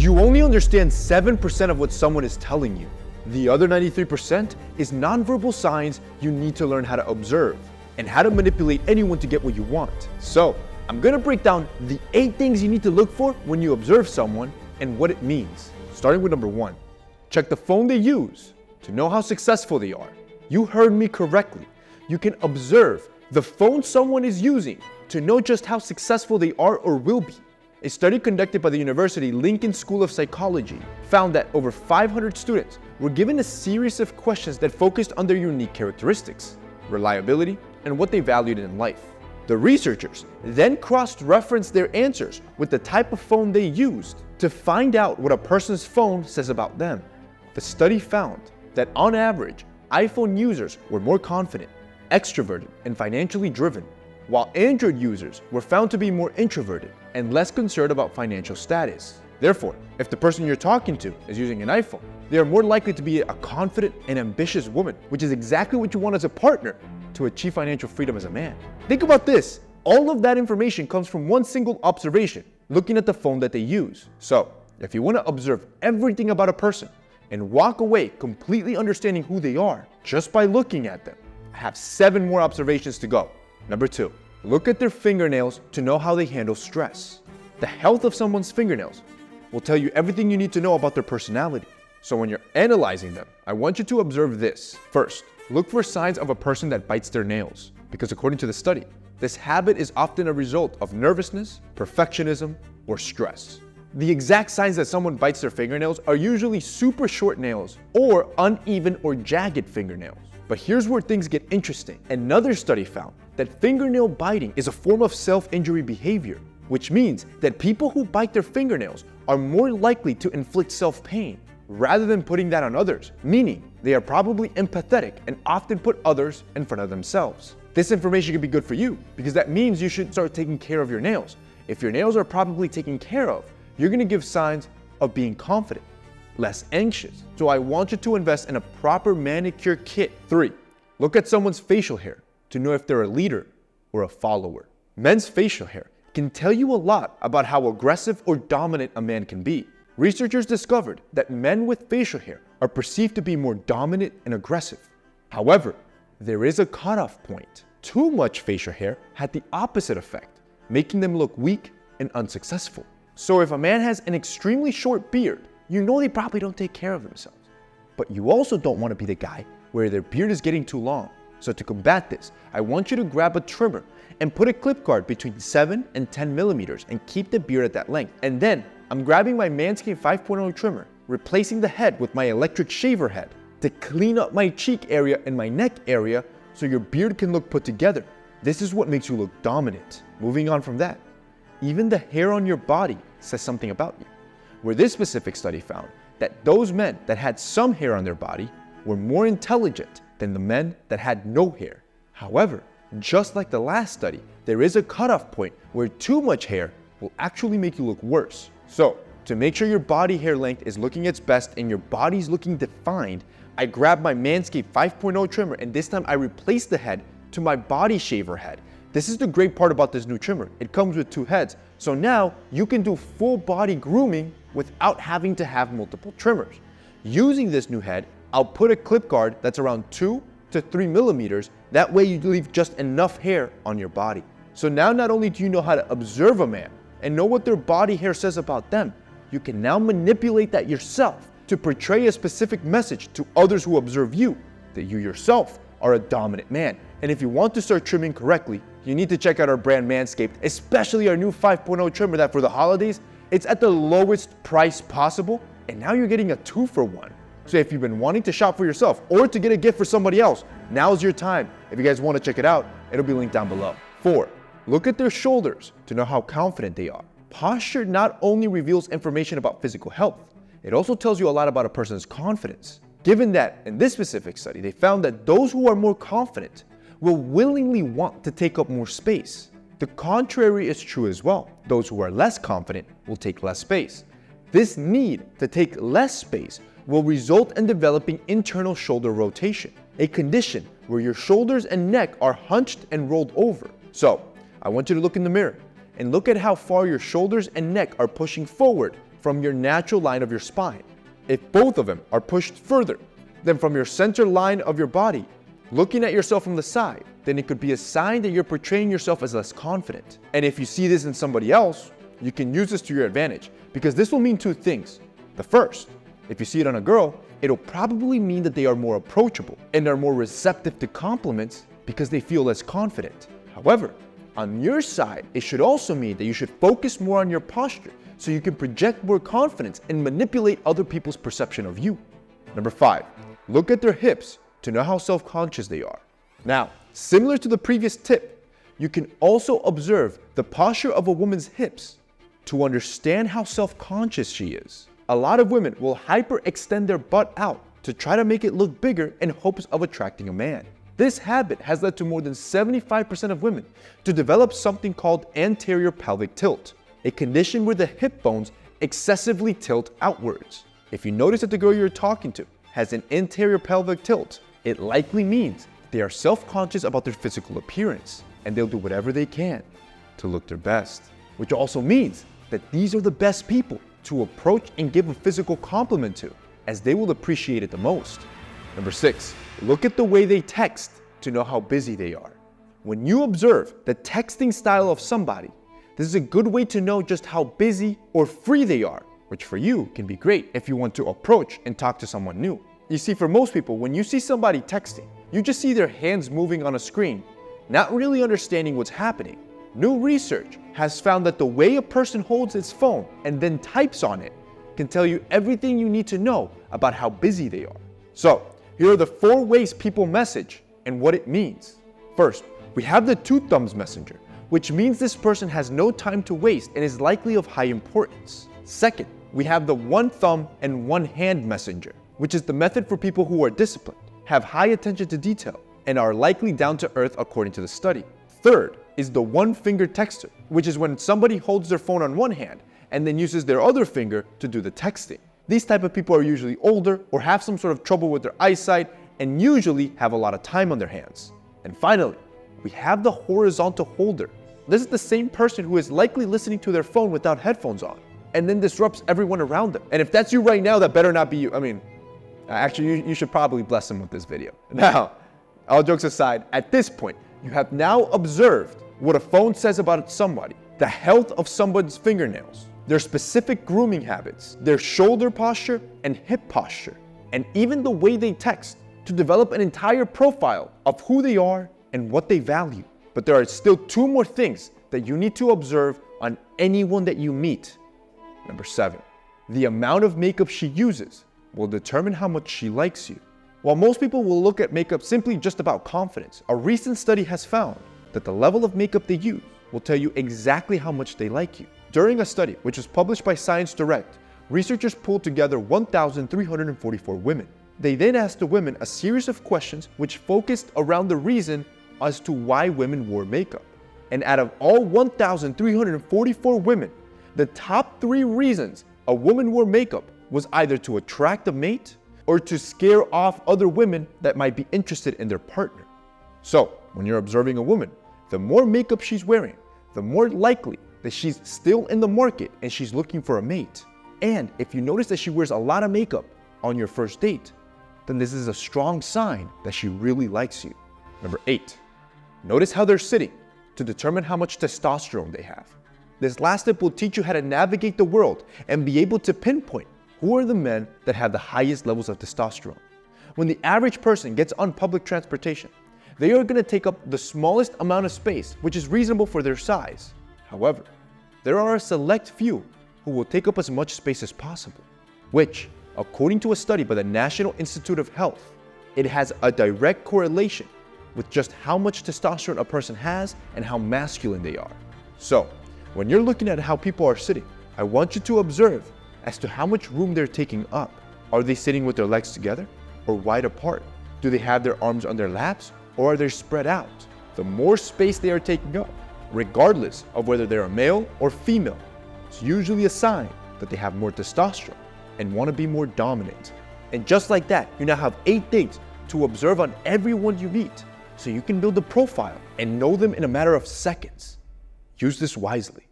You only understand 7% of what someone is telling you. The other 93% is nonverbal signs you need to learn how to observe and how to manipulate anyone to get what you want. So, I'm gonna break down the 8 things you need to look for when you observe someone and what it means. Starting with number 1, check the phone they use to know how successful they are. You heard me correctly. You can observe the phone someone is using to know just how successful they are or will be. A study conducted by the University Lincoln School of Psychology found that over 500 students were given a series of questions that focused on their unique characteristics, reliability, and what they valued in life. The researchers then cross-referenced their answers with the type of phone they used to find out what a person's phone says about them. The study found that on average, iPhone users were more confident, extroverted, and financially driven, while Android users were found to be more introverted and less concerned about financial status. Therefore, if the person you're talking to is using an iPhone, they are more likely to be a confident and ambitious woman, which is exactly what you want as a partner to achieve financial freedom as a man. Think about this. All of that information comes from one single observation, looking at the phone that they use. So, if you want to observe everything about a person and walk away completely understanding who they are just by looking at them, I have 7 more observations to go. Number 2, look at their fingernails to know how they handle stress. The health of someone's fingernails will tell you everything you need to know about their personality. So when you're analyzing them, I want you to observe this. First, look for signs of a person that bites their nails, because according to the study, this habit is often a result of nervousness, perfectionism, or stress. The exact signs that someone bites their fingernails are usually super short nails or uneven or jagged fingernails. But here's where things get interesting. Another study found that fingernail biting is a form of self-injury behavior, which means that people who bite their fingernails are more likely to inflict self-pain rather than putting that on others, meaning they are probably empathetic and often put others in front of themselves. This information can be good for you because that means you should start taking care of your nails. If your nails are properly taken care of, you're going to give signs of being confident, less anxious. So I want you to invest in a proper manicure kit. 3, look at someone's facial hair to know if they're a leader or a follower. Men's facial hair can tell you a lot about how aggressive or dominant a man can be. Researchers discovered that men with facial hair are perceived to be more dominant and aggressive. However, there is a cutoff point. Too much facial hair had the opposite effect, making them look weak and unsuccessful. So if a man has an extremely short beard, you know they probably don't take care of themselves. But you also don't want to be the guy where their beard is getting too long. So to combat this, I want you to grab a trimmer and put a clip guard between 7 and 10 millimeters and keep the beard at that length. And then I'm grabbing my Manscaped 5.0 trimmer, replacing the head with my electric shaver head to clean up my cheek area and my neck area so your beard can look put together. This is what makes you look dominant. Moving on from that, even the hair on your body says something about you, where this specific study found that those men that had some hair on their body were more intelligent than the men that had no hair. However, just like the last study, there is a cutoff point where too much hair will actually make you look worse. So, to make sure your body hair length is looking its best and your body's looking defined, I grabbed my Manscaped 5.0 trimmer and this time I replaced the head to my body shaver head. This is the great part about this new trimmer. It comes with 2 heads. So now you can do full body grooming without having to have multiple trimmers. Using this new head, I'll put a clip guard that's around 2 to 3 millimeters. That way you leave just enough hair on your body. So now not only do you know how to observe a man and know what their body hair says about them, you can now manipulate that yourself to portray a specific message to others who observe you, that you yourself are a dominant man. And if you want to start trimming correctly, you need to check out our brand Manscaped, especially our new 5.0 trimmer that for the holidays, it's at the lowest price possible, and now you're getting a 2-for-1. So if you've been wanting to shop for yourself or to get a gift for somebody else, now's your time. If you guys want to check it out, it'll be linked down below. 4, look at their shoulders to know how confident they are. Posture not only reveals information about physical health, it also tells you a lot about a person's confidence. Given that, in this specific study, they found that those who are more confident will willingly want to take up more space. The contrary is true as well. Those who are less confident will take less space. This need to take less space will result in developing internal shoulder rotation, a condition where your shoulders and neck are hunched and rolled over. So, I want you to look in the mirror and look at how far your shoulders and neck are pushing forward from your natural line of your spine. If both of them are pushed further than from your center line of your body, looking at yourself from the side, then it could be a sign that you're portraying yourself as less confident. And if you see this in somebody else, you can use this to your advantage, because this will mean two things. The first, if you see it on a girl, it'll probably mean that they are more approachable and are more receptive to compliments because they feel less confident. However, on your side, it should also mean that you should focus more on your posture so you can project more confidence and manipulate other people's perception of you. Number 5, look at their hips to know how self-conscious they are. Now, similar to the previous tip, you can also observe the posture of a woman's hips to understand how self-conscious she is. A lot of women will hyperextend their butt out to try to make it look bigger in hopes of attracting a man. This habit has led to more than 75% of women to develop something called anterior pelvic tilt, a condition where the hip bones excessively tilt outwards. If you notice that the girl you're talking to has an anterior pelvic tilt, it likely means they are self-conscious about their physical appearance, and they'll do whatever they can to look their best. Which also means that these are the best people to approach and give a physical compliment to, as they will appreciate it the most. Number 6, look at the way they text to know how busy they are. When you observe the texting style of somebody, this is a good way to know just how busy or free they are, which for you can be great if you want to approach and talk to someone new. You see, for most people, when you see somebody texting, you just see their hands moving on a screen, not really understanding what's happening. New research has found that the way a person holds its phone and then types on it can tell you everything you need to know about how busy they are. So, here are the 4 ways people message and what it means. First, we have the 2 thumbs messenger, which means this person has no time to waste and is likely of high importance. Second, we have the 1 thumb and 1 hand messenger, which is the method for people who are disciplined, have high attention to detail, and are likely down to earth according to the study. Third is the 1 finger texter, which is when somebody holds their phone on one hand and then uses their other finger to do the texting. These type of people are usually older or have some sort of trouble with their eyesight and usually have a lot of time on their hands. And finally, we have the horizontal holder. This is the same person who is likely listening to their phone without headphones on and then disrupts everyone around them. And if that's you right now, that better not be you. I mean, actually, you should probably bless them with this video. Now, all jokes aside, at this point, you have now observed what a phone says about somebody, the health of someone's fingernails, their specific grooming habits, their shoulder posture and hip posture, and even the way they text to develop an entire profile of who they are and what they value. But there are still 2 more things that you need to observe on anyone that you meet. Number 7, the amount of makeup she uses will determine how much she likes you. While most people will look at makeup simply just about confidence, a recent study has found that the level of makeup they use will tell you exactly how much they like you. During a study, which was published by Science Direct, researchers pulled together 1,344 women. They then asked the women a series of questions which focused around the reason as to why women wore makeup. And out of all 1,344 women, the top 3 reasons a woman wore makeup was either to attract a mate or to scare off other women that might be interested in their partner. So, when you're observing a woman, the more makeup she's wearing, the more likely that she's still in the market and she's looking for a mate. And if you notice that she wears a lot of makeup on your first date, then this is a strong sign that she really likes you. Number 8, notice how they're sitting to determine how much testosterone they have. This last tip will teach you how to navigate the world and be able to pinpoint who are the men that have the highest levels of testosterone. When the average person gets on public transportation, they are going to take up the smallest amount of space, which is reasonable for their size. However, there are a select few who will take up as much space as possible, which, according to a study by the National Institute of Health, it has a direct correlation with just how much testosterone a person has and how masculine they are. So, when you're looking at how people are sitting, I want you to observe as to how much room they're taking up. Are they sitting with their legs together or wide apart? Do they have their arms on their laps or are they spread out? The more space they are taking up, regardless of whether they're a male or female, it's usually a sign that they have more testosterone and want to be more dominant. And just like that, you now have 8 things to observe on everyone you meet so you can build a profile and know them in a matter of seconds. Use this wisely.